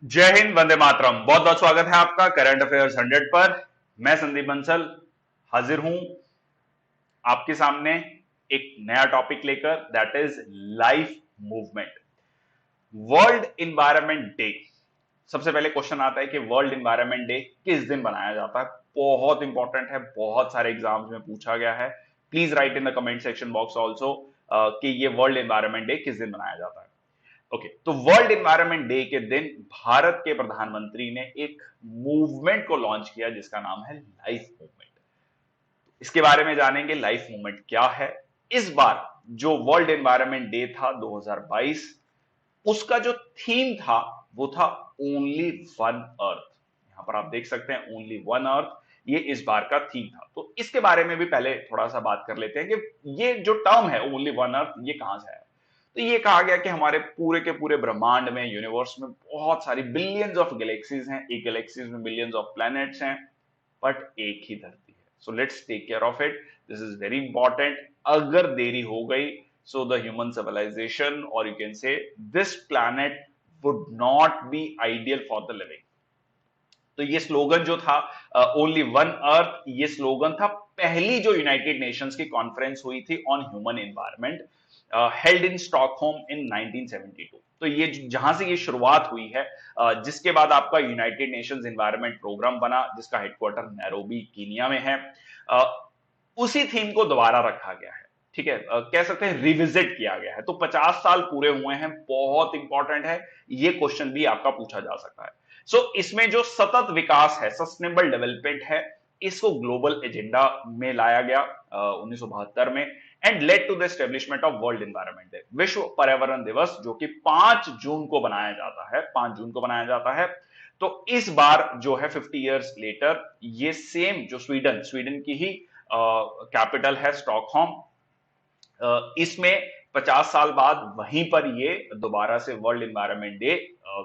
जय हिंद, वंदे मातरम। बहुत बहुत स्वागत है आपका करंट अफेयर्स 100 पर। मैं संदीप बंसल हाजिर हूं आपके सामने एक नया टॉपिक लेकर, that is life movement. World environment day. सबसे पहले क्वेश्चन आता है कि वर्ल्ड इन्वायरमेंट डे किस दिन मनाया जाता है। बहुत इंपॉर्टेंट है, बहुत सारे एग्जाम्स में पूछा गया है। Please right in the comment section box also कि ये वर्ल्ड इन्वायरमेंट डे किस दिन मनाया जाता है। ओके, तो वर्ल्ड इन्वायरमेंट डे के दिन भारत के प्रधानमंत्री ने एक मूवमेंट को लॉन्च किया जिसका नाम है लाइफ मूवमेंट। इसके बारे में जानेंगे, लाइफ मूवमेंट क्या है। इस बार जो वर्ल्ड एनवायरनमेंट डे था 2022, उसका जो थीम था वो था ओनली वन अर्थ। यहां पर आप देख सकते हैं ओनली वन अर्थ, ये इस बार का थीम था। तो इसके बारे में भी पहले थोड़ा सा बात कर लेते हैं कि ये जो टर्म है ओनली वन अर्थ, ये कहां से आया। तो ये कहा गया कि हमारे पूरे के पूरे ब्रह्मांड में, यूनिवर्स में बहुत सारी बिलियंस ऑफ गैलेक्सीज हैं। एक गैलेक्सीज में बिलियंस ऑफ प्लैनेट्स हैं, बट एक ही धरती है। So let's take care of it, this is very important. अगर देरी हो गई, सो द ह्यूमन सिविलाइजेशन और you can say this planet would not be ideal for the living. तो ये स्लोगन जो था ओनली वन अर्थ, ये स्लोगन था पहली जो यूनाइटेड नेशंस की कॉन्फ्रेंस हुई थी on human environment, held in Stockholm in 1972। तो ये जहां से ये शुरुआत हुई है, जिसके बाद आपका यूनाइटेड नेशंस एनवायरनमेंट प्रोग्राम बना जिसका हेडक्वार्टर नैरोबी कीनिया में है। अ, उसी थीम को दोबारा रखा गया है। ठीक है, कह सकते हैं रिविजिट किया गया है। तो 50 साल पूरे हुए हैं, बहुत इंपॉर्टेंट है। ये क्वेश्चन भी आपका पूछा जा सकता है। इसमें जो सतत विकास है, सस्टेनेबल डेवलपमेंट है, इसको ग्लोबल एजेंडा में लाया गया 1972 में, and led to the establishment of World Environment Day, विश्व पर्यावरण दिवस, जो कि 5 जून को बनाया जाता है। 5 जून को बनाया जाता है। तो इस बार जो है 50 इयर्स लेटर, ये सेम जो स्वीडन स्वीडन की ही कैपिटल है स्टॉकहोम, इसमें 50 साल बाद वहीं पर ये दोबारा से वर्ल्ड एनवायरनमेंट डे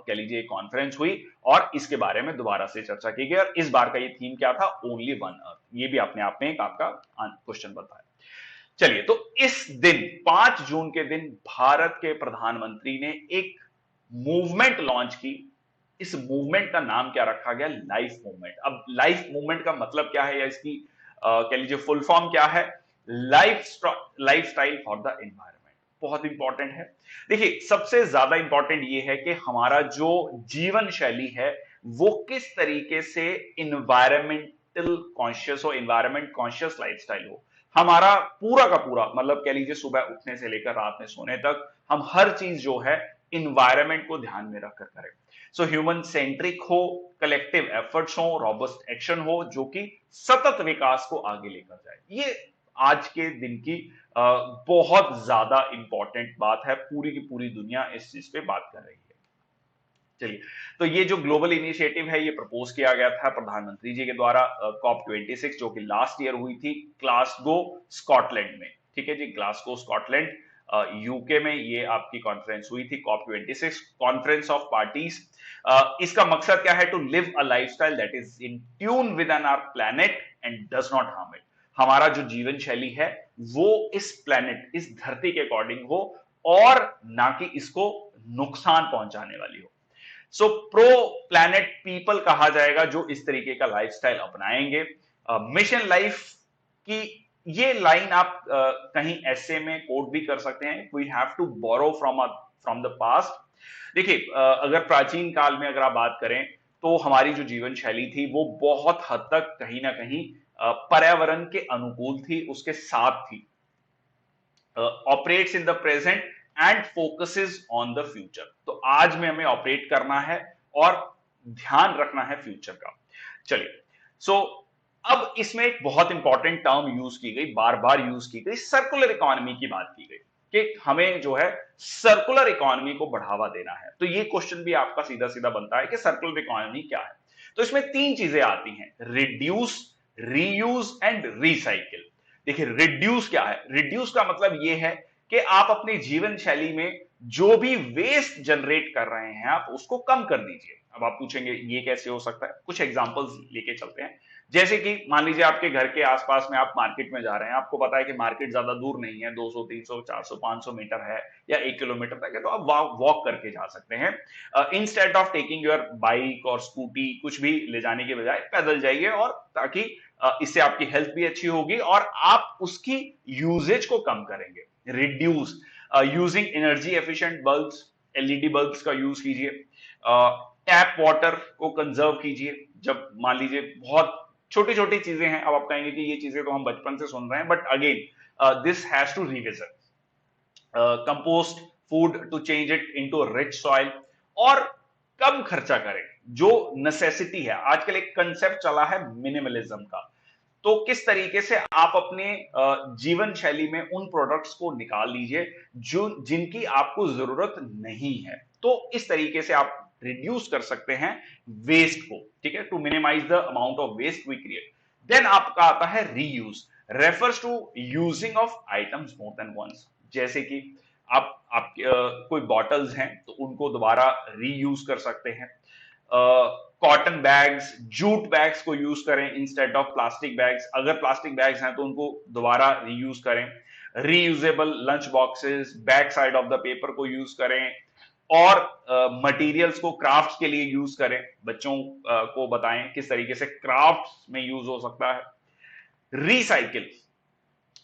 कह लीजिए कॉन्फ्रेंस हुई और इसके बारे में दोबारा से चर्चा की गई। और इस बार का ये थीम क्या था? Only one earth. ये भी अपने आप में एक आपका क्वेश्चन बनता है। चलिए, तो इस दिन 5 जून के दिन भारत के प्रधानमंत्री ने एक मूवमेंट लॉन्च की। इस मूवमेंट का नाम क्या रखा गया? Life movement. अब लाइफ मूवमेंट का मतलब क्या है या इसकी कह लीजिए फुल फॉर्म क्या है? Life style for the environment. बहुत इंपॉर्टेंट है। देखिए, सबसे ज्यादा इंपॉर्टेंट यह है कि हमारा जो जीवन शैली है वो किस तरीके से इन्वायरमेंटल कॉन्शियस हो, इन्वायरमेंट कॉन्शियस लाइफस्टाइल हो। हमारा पूरा का पूरा मतलब कह लीजिए सुबह उठने से लेकर रात में सोने तक हम हर चीज जो है इन्वायरमेंट को ध्यान में रखकर करें। ह्यूमन सेंट्रिक हो, कलेक्टिव एफर्ट्स हो, रॉबस्ट एक्शन हो, जो कि सतत विकास को आगे लेकर जाए। ये आज के दिन की बहुत ज्यादा इंपॉर्टेंट बात है। पूरी की पूरी दुनिया इस चीज पे बात कर रही है। चलिए, तो ये जो ग्लोबल इनिशिएटिव है ये प्रपोज किया गया था प्रधानमंत्री जी के द्वारा कॉप 26, जो कि लास्ट ईयर हुई थी ग्लासगो स्कॉटलैंड में। ठीक है जी, ग्लासगो स्कॉटलैंड यूके में ये आपकी कॉन्फ्रेंस हुई थी, कॉप 26 कॉन्फ्रेंस ऑफ पार्टीज। इसका मकसद क्या है? To live a lifestyle that is in tune with an our planet and does not harm it. हमारा जो जीवन शैली है वो इस प्लैनेट, इस धरती के अकॉर्डिंग हो और ना कि इसको नुकसान पहुंचाने वाली हो। प्रो प्लैनेट पीपल कहा जाएगा जो इस तरीके का लाइफस्टाइल अपनाएंगे। मिशन लाइफ की ये लाइन आप कहीं ऐसे में कोट भी कर सकते हैं, we have to borrow from the past. देखिए, अगर प्राचीन काल में अगर आप बात करें तो हमारी जो जीवन शैली थी वो बहुत हद तक कहीं ना कहीं पर्यावरण के अनुकूल थी, उसके साथ थी। Operates in the present and focuses on the future. तो आज में हमें ऑपरेट करना है और ध्यान रखना है फ्यूचर का। चलिए, अब इसमें एक बहुत इंपॉर्टेंट टर्म यूज की गई, बार बार यूज की गई, सर्कुलर इकोनॉमी की बात की गई कि हमें जो है सर्कुलर इकोनॉमी को बढ़ावा देना है। तो ये क्वेश्चन भी आपका सीधा सीधा बनता है कि सर्कुलर इकोनॉमी क्या है। तो इसमें 3 चीजें आती हैं, रिड्यूस, रीयूज एंड रिसाइकिल। देखिए, रिड्यूस क्या है? रिड्यूस का मतलब यह है कि आप अपनी जीवन शैली में जो भी वेस्ट जनरेट कर रहे हैं आप उसको कम कर दीजिए। अब आप पूछेंगे ये कैसे हो सकता है? कुछ एग्जांपल्स लेके चलते हैं। जैसे कि मान लीजिए आपके घर के आसपास में आप मार्केट में जा रहे हैं, आपको पता है कि मार्केट ज्यादा दूर नहीं है, 200 300 400 500 मीटर है या 1 किलोमीटर तक है, तो आप वॉक करके जा सकते हैं। Instead of taking your bike और स्कूटी, कुछ भी ले जाने के बजाय पैदल जाइए, और ताकि इससे आपकी हेल्थ भी अच्छी होगी और आप उसकी यूजेज को कम करेंगे। Reduce using energy efficient bulbs, LED bulbs का यूज कीजिए। टैप वाटर को कंजर्व कीजिए। जब मान लीजिए बहुत छोटी छोटी चीजें हैं, अब आप कहेंगे कि ये चीजें तो हम बचपन से सुन रहे हैं, but again this has to revisit. Compost food to change it into rich soil, और कम खर्चा करें जो नेसेसिटी है। आजकल एक कंसेप्ट चला है मिनिमलिज्म का, तो किस तरीके से आप अपने जीवन शैली में उन प्रोडक्ट्स को निकाल लीजिए जो जिनकी आपको जरूरत नहीं है। तो इस तरीके से आप रिड्यूस कर सकते हैं वेस्ट को, ठीक है, to minimize the amount of waste we create. Then आपका आता है reuse, refers to using of items more than once. जैसे कि आप कोई बॉटल्स हैं तो उनको दोबारा रीयूज कर सकते हैं। कॉटन बैग्स, जूट बैग्स को यूज करें इंस्टेड ऑफ प्लास्टिक बैग्स। अगर प्लास्टिक बैग्स हैं तो उनको दोबारा रीयूज करें। Reusable lunch boxes, back side of the paper को यूज करें, और मटेरियल्स को क्राफ्ट्स के लिए यूज करें। बच्चों को बताएं किस तरीके से क्राफ्ट्स में यूज हो सकता है। Recycle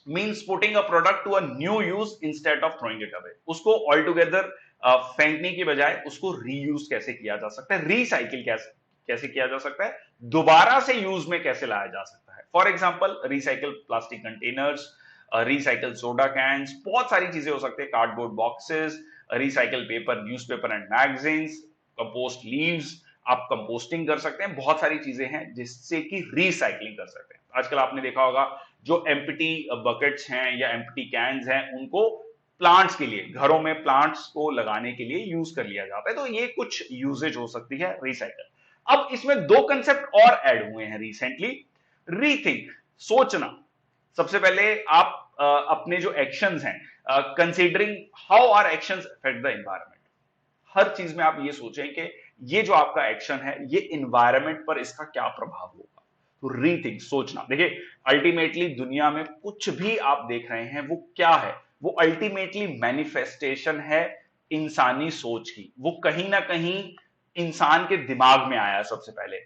means putting a product to a new use instead of throwing it away. उसको ऑल टुगेदर फेंकने की बजाय उसको रीयूज कैसे किया जा सकता है, रिसाइकिल कैसे कैसे किया जा सकता है, दोबारा से यूज में कैसे लाया जा सकता है। For example recycle plastic containers, recycle soda cans, बहुत सारी चीजें हो सकती है, cardboard boxes, recycle paper, newspaper and magazines, compost leaves, आप कंपोस्टिंग कर सकते हैं। बहुत सारी चीजें हैं जिससे कि रिसाइकलिंग कर सकते हैं। आजकल आपने देखा होगा जो एम्प्टी बकेट्स हैं या एम्प्टी कैन्स हैं, उनको प्लांट्स के लिए, घरों में प्लांट्स को लगाने के लिए यूज कर लिया जाता है। तो ये कुछ यूजेज हो सकती है रिसाइकल। अब इसमें दो कंसेप्ट और ऐड हुए हैं रिसेंटली। रीथिंक, सोचना। सबसे पहले आप अपने जो एक्शंस हैं, considering how are actions affect the environment. हर चीज में आप ये सोचें कि ये जो आपका एक्शन है ये इन्वायरमेंट पर इसका क्या प्रभाव होगा। तो रीथिंक, सोचना। देखिए अल्टीमेटली दुनिया में कुछ भी आप देख रहे हैं वो क्या है, वो अल्टीमेटली मैनिफेस्टेशन है इंसानी सोच की। वो कहीं ना कहीं इंसान के दिमाग में आया सबसे पहले,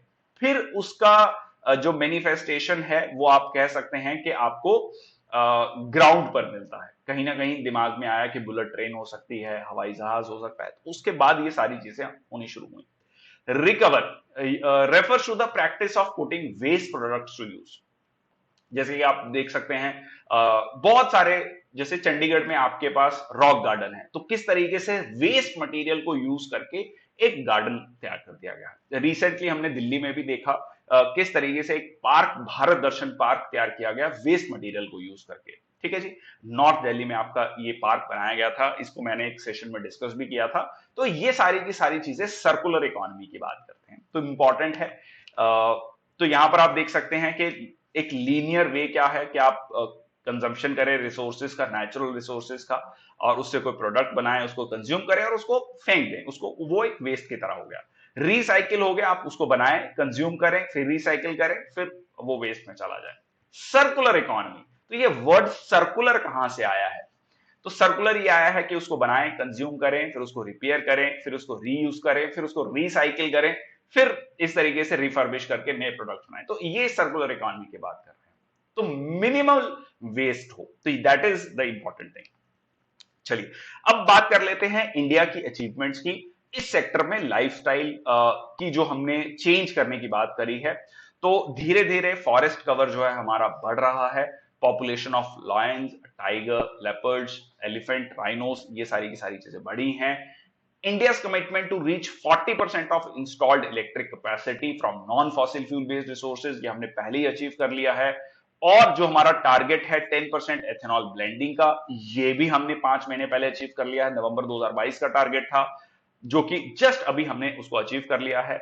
फिर उसका जो मैनिफेस्टेशन है वो आप कह सकते हैं कि आपको ग्राउंड पर मिलता है। कहीं ना कहीं दिमाग में आया कि बुलेट ट्रेन हो सकती है, हवाई जहाज हो सकता है, तो उसके बाद ये सारी चीजें होनी शुरू हुई। Recover refers to the practice of putting waste products to use. जैसे कि आप देख सकते हैं बहुत सारे, जैसे चंडीगढ़ में आपके पास रॉक गार्डन है, तो किस तरीके से वेस्ट मटेरियल को यूज करके एक गार्डन तैयार कर दिया गया। रिसेंटली हमने दिल्ली में भी देखा किस तरीके से एक पार्क, भारत दर्शन पार्क तैयार किया गया वेस्ट मटेरियल को यूज करके। ठीक है जी। नॉर्थ दिल्ली में आपका ये पार्क बनाया गया था, इसको मैंने एक सेशन में डिस्कस भी किया था। तो ये सारी की सारी चीजें सर्कुलर इकोनॉमी की बात करते हैं, तो इंपॉर्टेंट है। तो यहां पर आप देख सकते हैं कि एक लीनियर वे क्या है कि आप कंजम्पशन करें रिसोर्सेज का, नेचुरल रिसोर्सेज का, और उससे कोई प्रोडक्ट बनाएं, उसको कंज्यूम करें और उसको फेंक दें, उसको, वो एक वेस्ट की तरह हो गया। रिसाइकिल हो गया, आप उसको बनाएं, कंज्यूम करें, फिर रिसाइकिल करें, फिर वो वेस्ट में चला जाए। सर्कुलर इकोनॉमी, तो ये वर्ड सर्कुलर कहां से आया है? तो सर्कुलर ये आया है कि उसको बनाएं, कंज्यूम करें, फिर उसको रिपेयर करें, फिर उसको रीयूज करें, फिर उसको रिसाइकिल करें, फिर इस तरीके से रिफर्बिश करके नए प्रोडक्ट बनाएं। तो ये सर्कुलर इकोनॉमी की बात कर रहे हैं। तो मिनिमल वेस्ट हो, तो that is the important thing. चलिए अब बात कर लेते हैं इंडिया की अचीवमेंट्स की। इस सेक्टर में लाइफस्टाइल की जो हमने चेंज करने की बात करी है, तो धीरे धीरे फॉरेस्ट कवर जो है हमारा बढ़ रहा है। Population of Lions, tiger, leopards, elephant, rhinos, ये सारी की सारी चीजें बढ़ी हैं। India's commitment to reach 40% of installed electric capacity from non-fossil fuel based resources, ये हमने पहले ही अचीव कर लिया है। और जो हमारा टारगेट है 10% एथेनॉल ब्लेंडिंग का, ये भी हमने 5 महीने पहले अचीव कर लिया है। नवंबर 2022 का टारगेट था, जो कि जस्ट अभी हमने उसको अचीव कर लिया है।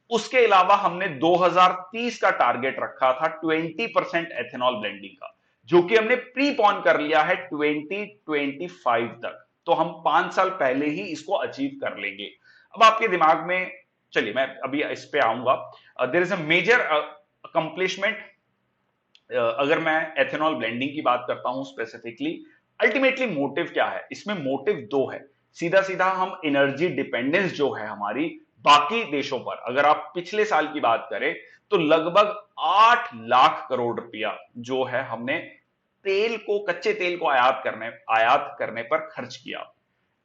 उसके अलावा हमने 2030 का टारगेट रखा था 20% एथेनॉल ब्लेंडिंग का, जो कि हमने प्रीपोन कर लिया है 2025 तक। तो हम 5 साल पहले ही इसको अचीव कर लेंगे। अब आपके दिमाग में, चलिए मैं अभी इस पे आऊंगा। देयर इज अ मेजर कंप्लिशमेंट, अगर मैं एथेनॉल ब्लेंडिंग की बात करता हूं स्पेसिफिकली, अल्टीमेटली मोटिव क्या है इसमें? मोटिव दो है। सीधा सीधा हम एनर्जी डिपेंडेंस जो है हमारी बाकी देशों पर, अगर आप पिछले साल की बात करें तो लगभग 8 लाख करोड़ रुपया जो है हमने तेल को, कच्चे तेल को आयात करने पर खर्च किया।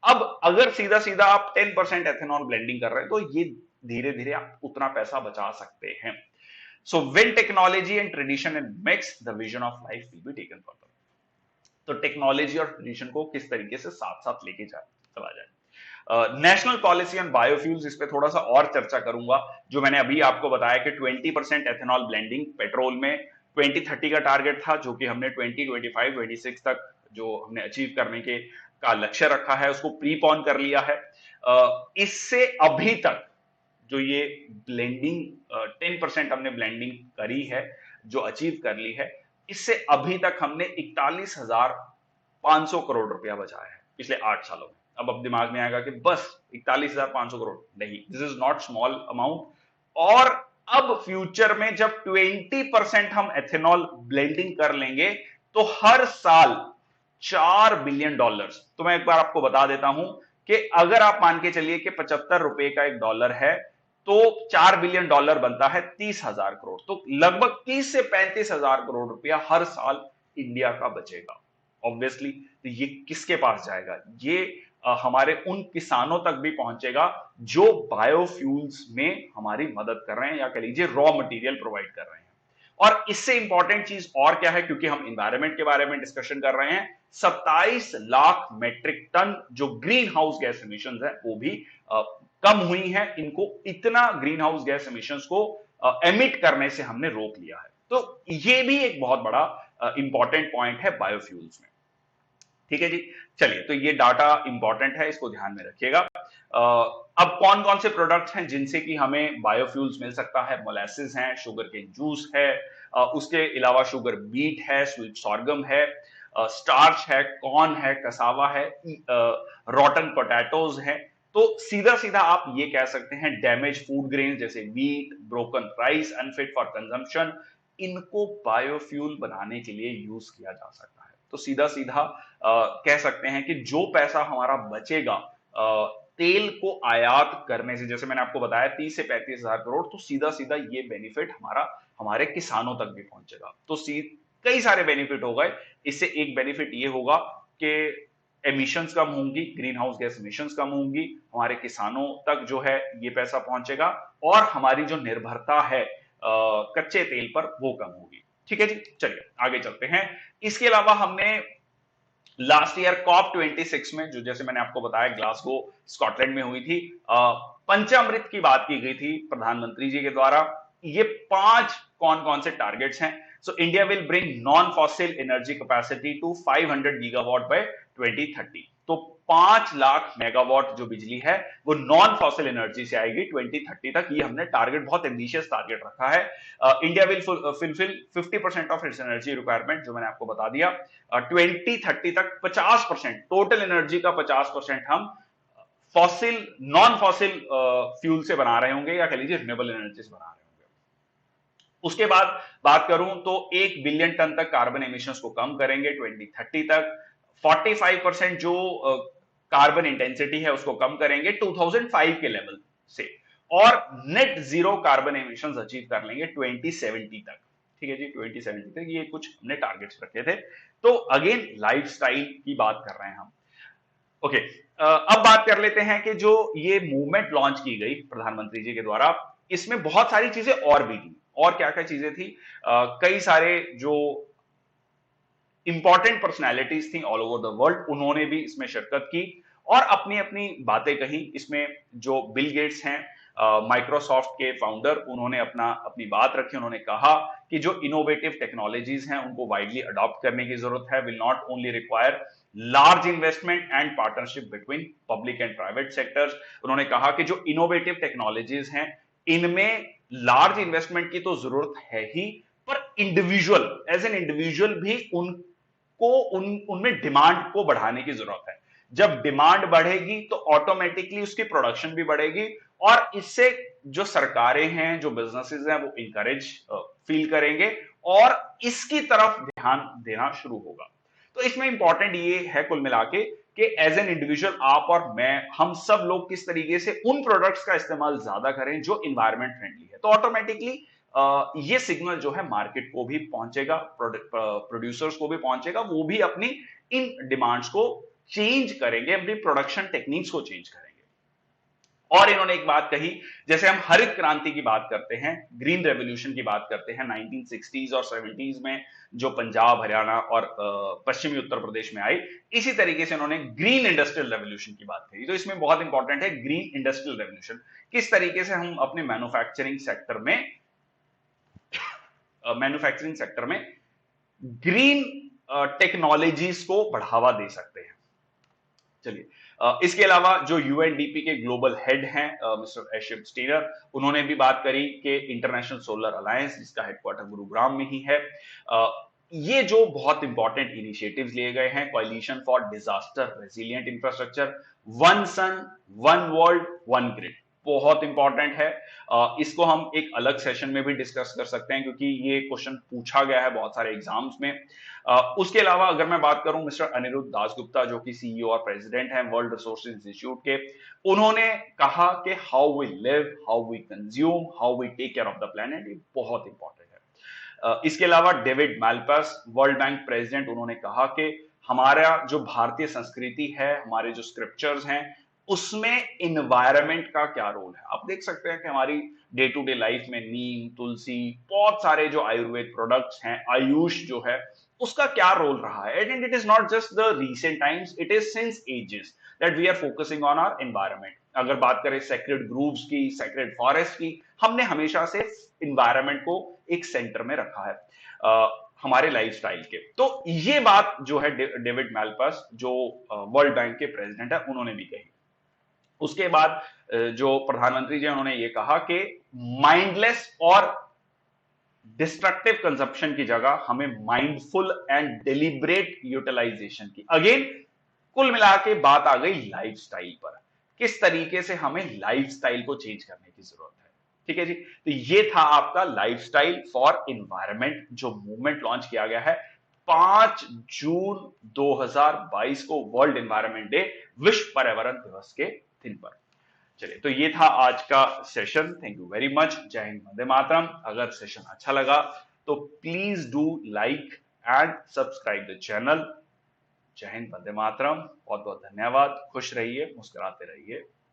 अब अगर सीधा सीधा आप 10% एथेनॉल ब्लेंडिंग कर रहे हैं तो ये धीरे धीरे आप उतना पैसा बचा सकते हैं। सो when technology and tradition and mix, the vision of life will be taken further. तो टेक्नोलॉजी और ट्रेडिशन को किस तरीके से साथ साथ लेके चला जाए। नेशनल पॉलिसी ऑन बायोफ्यूल्स, इस पे थोड़ा सा और चर्चा करूंगा। जो मैंने अभी आपको बताया कि 20% एथेनॉल ब्लेंडिंग पेट्रोल में 2030 का टारगेट था, जो कि हमने 2025 26 तक जो हमने अचीव करने के का लक्ष्य रखा है उसको प्रीपोन कर लिया है। इससे अभी तक जो ये ब्लेंडिंग 10% हमने ब्लेंडिंग करी है, जो अचीव कर ली है, इससे अभी तक हमने 41,500 करोड़ रुपया बचाया है पिछले 8 सालों में। अब दिमाग में आएगा कि बस 41,500 करोड़, नहीं, this is not small amount. और अब फ्यूचर में जब 20% हम एथेनॉल ब्लेंडिंग कर लेंगे तो हर साल $4 बिलियन। तो मैं एक बार आपको बता देता हूं कि अगर आप मान के चलिए कि 75 रुपए का एक डॉलर है तो $4 बिलियन बनता है 30,000 करोड़। तो लगभग 30 से 35,000 करोड़ रुपया हर साल इंडिया का बचेगा। ऑब्वियसली तो ये किसके पास जाएगा? ये हमारे उन किसानों तक भी पहुंचेगा जो बायोफ्यूल्स में हमारी मदद कर रहे हैं, या कह लीजिए रॉ मटेरियल प्रोवाइड कर रहे हैं। और इससे इंपॉर्टेंट चीज और क्या है, क्योंकि हम इन्वायरमेंट के बारे में डिस्कशन कर रहे हैं, 27 लाख मेट्रिक टन जो ग्रीन हाउस गैस एमिशंस है वो भी कम हुई है। इनको इतना ग्रीन हाउस गैस एमिशंस को एमिट करने से हमने रोक लिया है। तो ये भी एक बहुत बड़ा इंपॉर्टेंट पॉइंट है बायोफ्यूल्स में। ठीक है जी, चलिए, तो ये डाटा इंपॉर्टेंट है, इसको ध्यान में रखिएगा। अब कौन कौन से प्रोडक्ट्स हैं जिनसे कि हमें बायोफ्यूल्स मिल सकता है? मोलासेस हैं, शुगर केन जूस है, उसके अलावा शुगर बीट है, स्वीट सॉर्गम है, स्टार्च है, कॉर्न है, कसावा है, रॉटन पोटैटोज है। तो सीधा सीधा आप ये कह सकते हैं डैमेज फूड ग्रेन जैसे wheat, broken rice, unfit for consumption, इनको बायोफ्यूल बनाने के लिए यूज किया जा सकता है। तो सीधा सीधा कह सकते हैं कि जो पैसा हमारा बचेगा तेल को आयात करने से, जैसे मैंने आपको बताया 30 से 35,000 करोड़, तो सीधा सीधा ये बेनिफिट हमारे किसानों तक भी पहुंचेगा। तो कई सारे बेनिफिट हो गए। इससे एक बेनिफिट ये होगा कि एमिशंस कम होंगी, ग्रीन हाउस गैस एमिशंस कम होंगी, हमारे किसानों तक जो है ये पैसा पहुंचेगा, और हमारी जो निर्भरता है कच्चे तेल पर वो कम होगी। ठीक है जी, चलिए आगे चलते हैं। इसके अलावा हमने लास्ट ईयर COP26 में, जो जैसे मैंने आपको बताया ग्लासगो स्कॉटलैंड में हुई थी, पंचामृत की बात की गई थी प्रधानमंत्री जी के द्वारा। ये 5 कौन कौन से टारगेट्स हैं? So India will bring non fossil energy capacity to 500 gigawatt by 2030। तो 5 लाख मेगावाट जो बिजली है वो नॉन फॉसिल एनर्जी से आएगी 2030 तक। ये हमने टारगेट, बहुत एम्बिशियस टारगेट रखा है। India will fulfil 50% of its energy requirement, जो मैंने आपको बता दिया। 2030 तक 50%, टोटल एनर्जी का 50% हम फॉसिल, नॉन फॉसिल फ्यूल से बना रहे होंगे, या कह लीजिए रिन्यूएबल एनर्जी से बना रहे होंगे। उसके बाद बात करूं तो 1 बिलियन टन तक कार्बन एमिशंस को कम करेंगे 2030 तक। 45% जो कार्बन इंटेंसिटी है उसको कम करेंगे 2005 के लेवल से, और net zero carbon emissions achieve कर लेंगे 2070 तक। ठीक है जी, 2070 तक ये कुछ हमने टारगेट्स रखे थे। तो अगेन लाइफस्टाइल की बात कर रहे हैं हम। ओके, अब बात कर लेते हैं कि जो ये मूवमेंट लॉन्च की गई प्रधानमंत्री जी के द्वारा, इसमें बहुत सारी चीजें और भी थी। और क्या क्या चीजें थी? कई सारे जो इंपॉर्टेंट पर्सनैलिटीज थी ऑल ओवर द वर्ल्ड, उन्होंने भी इसमें शिरकत की और अपनी अपनी बातें कही। इसमें जो बिल गेट्स हैं, माइक्रोसॉफ्ट के फाउंडर, उन्होंने अपनी बात रखी। उन्होंने कहा कि जो इनोवेटिव टेक्नोलॉजीज हैं उनको वाइडली अडॉप्ट करने की जरूरत है, will not only require large investment and partnership between public and private sectors. उन्होंने कहा कि जो इनोवेटिव टेक्नोलॉजीज हैं इनमें लार्ज इन्वेस्टमेंट की तो जरूरत है ही, पर इंडिविजुअल, एज एन इंडिविजुअल भी उनमें डिमांड को बढ़ाने की जरूरत है। जब डिमांड बढ़ेगी तो ऑटोमेटिकली उसकी प्रोडक्शन भी बढ़ेगी और इससे जो सरकारें हैं, जो बिजनेसेस हैं, वो इंकरेज फील करेंगे और इसकी तरफ ध्यान देना शुरू होगा। तो इसमें इंपॉर्टेंट ये है कुल मिला के कि एज एन इंडिविजुअल आप और मैं, हम सब लोग किस तरीके से उन प्रोडक्ट्स का इस्तेमाल ज्यादा करें जो इन्वायरमेंट फ्रेंडली है। तो ऑटोमेटिकली ये सिग्नल जो है मार्केट को भी पहुंचेगा, प्रोड्यूसर्स को भी पहुंचेगा, वो भी अपनी इन डिमांड्स को चेंज करेंगे, अपनी प्रोडक्शन टेक्निक्स को चेंज करेंगे। और इन्होंने एक बात कही, जैसे हम हरित क्रांति की बात करते हैं, ग्रीन रेवोल्यूशन की बात करते हैं 1960s और 70s में जो पंजाब, हरियाणा और पश्चिमी उत्तर प्रदेश में आई, इसी तरीके से इन्होंने ग्रीन इंडस्ट्रियल रेवोल्यूशन की बात कही। तो इसमें बहुत इंपॉर्टेंट है ग्रीन इंडस्ट्रियल रेवोल्यूशन, किस तरीके से हम अपने मैन्युफैक्चरिंग सेक्टर में ग्रीन टेक्नोलॉजीज को बढ़ावा दे सकते हैं। चलिए, इसके अलावा जो यूएनडीपी के ग्लोबल हेड हैं मिस्टर एशिप स्टीनर, उन्होंने भी बात करी कि इंटरनेशनल सोलर अलायंस, जिसका हेडक्वार्टर गुरुग्राम में ही है, ये जो बहुत इंपॉर्टेंट इनिशिएटिव्स लिए गए हैं, coalition for disaster resilient infrastructure, one sun one world one grid, बहुत इंपॉर्टेंट है। इसको हम एक अलग सेशन में भी डिस्कस कर सकते हैं क्योंकि ये क्वेश्चन पूछा गया है बहुत सारे एग्जाम्स में। उसके अलावा अगर मैं बात करूं मिस्टर अनिरुद्ध दासगुप्ता, जो कि सीईओ और प्रेसिडेंट हैं वर्ल्ड रिसोर्स इंस्टीट्यूट के, उन्होंने कहा कि how we live, how we consume, how we take care of the planet, ये बहुत इंपॉर्टेंट है। इसके अलावा David Malpass, World Bank president, उन्होंने कहा कि हमारा जो भारतीय संस्कृति है, हमारे जो स्क्रिप्चर्स हैं, उसमें इन्वायरमेंट का क्या रोल है। आप देख सकते हैं कि हमारी डे टू डे लाइफ में नीम, तुलसी, बहुत सारे जो आयुर्वेद प्रोडक्ट्स हैं, आयुष जो है, उसका क्या रोल रहा है। And it is not just the recent times, it is since ages that we are focusing on our environment. अगर बात करें सेक्रेड ग्रूव्स की, सेक्रेड फॉरेस्ट की, हमने हमेशा से इन्वायरमेंट को एक सेंटर में रखा है हमारे लाइफस्टाइल के। तो ये बात जो है डेविड मैल्पास, जो वर्ल्ड बैंक के प्रेसिडेंट है, उन्होंने भी कही। उसके बाद जो प्रधानमंत्री जी, उन्होंने ये कहा कि माइंडलेस और डिस्ट्रक्टिव कंजप्शन की जगह हमें माइंडफुल एंड डिलिब्रेट यूटिलाइजेशन की, अगेन कुल मिला के बात आ गई लाइफस्टाइल पर, किस तरीके से हमें लाइफस्टाइल को चेंज करने की जरूरत है। ठीक है जी, तो ये था आपका लाइफस्टाइल फॉर एनवायरनमेंट, जो मूवमेंट लॉन्च किया गया है 5 जून 2022 को, वर्ल्ड एनवायरनमेंट डे, विश्व पर्यावरण दिवस के दिन पर। चलिए, तो ये था आज का session. Thank you very much. जय हिंद, वंदे मातरम। अगर सेशन अच्छा लगा तो please do like and subscribe the channel. जय हिंद, वंदे मातरम। बहुत बहुत धन्यवाद। खुश रहिए, मुस्कुराते रहिए।